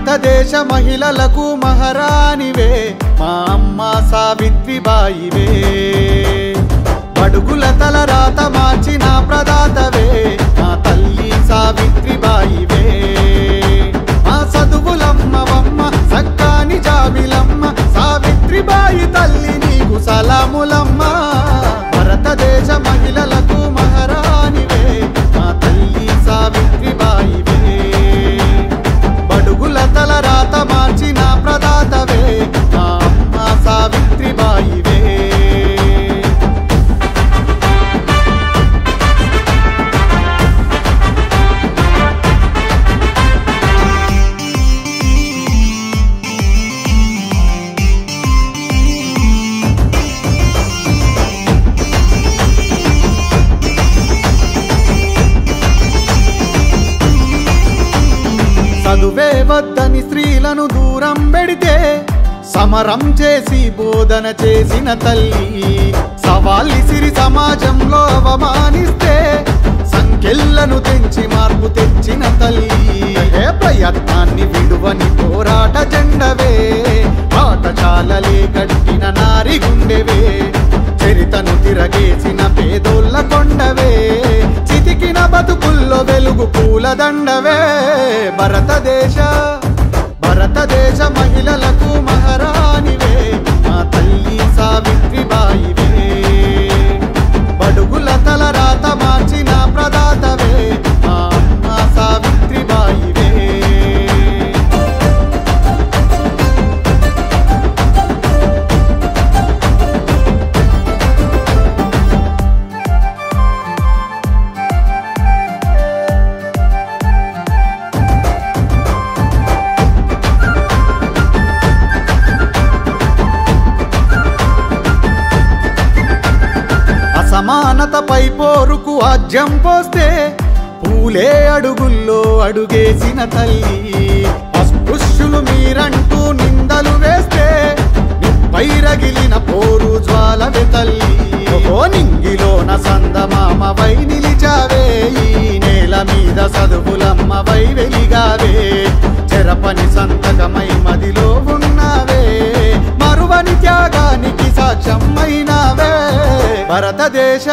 భారతదేశ మహిళలకు మహారాణివే మా అమ్మ సావిత్రిబాయివే బడుగుల తలరాత మార్చిన ప్రదాతవే మా తల్లి సావిత్రిబాయివే మా చదువులమ్మవమ్మ సక్కాని జాబిలమ్మ సావిత్రిబాయి తల్లి నీకు సలాములమ్మ భారతదేశ మహిళలకు మహారాణివే మా తల్లి సావిత్రిబాయివే బడుగుల తలరాత మార్చిన ప్రదాతవే మా అమ్మ సావిత్రిబాయివే చదువే వద్దని స్త్రీలను దూరం పెడితే సమరం చేసి బోధన చేసిన తల్లి సవాలిసిరి సమాజంలో అవమానిస్తే సంఖ్యలను తెంచి మార్పు తెచ్చిన తల్లి ప్రయత్నాన్ని విడువని పోరాట జెండవే పాఠశాలలే కట్టిన నారి గుండెవే చరితను తిరగేసిన పేదోళ్ళ కొండవే చితికిన బతుకుల్లో వెలుగు పూలదండవే భారతదేశ మహిళలకు మహారాణివే మా తల్లి సావిత్రిబాయివే బడుగుల తలరాత మార్చిన ప్రదాతవే మా అమ్మ సావిత్రిబాయివే సమానతపై పోరుకు ఆజ్యం పోస్తే పూలే అడుగుల్లో అడుగేసిన తల్లి అస్పృశ్యులు మీరంటూ నిందలు వేస్తే నిప్పై రగిలిన పోరు జ్వాలవే తల్లి నింగిలోన సందమామవై నిలిచావే ఈ నేల మీద చదువులమ్మవై వెలిగావే చెరపని సంతకమై మదిలో ఉన్నావే మరువని త్యాగానికి సాక్ష్యం అయినావే భారతదేశ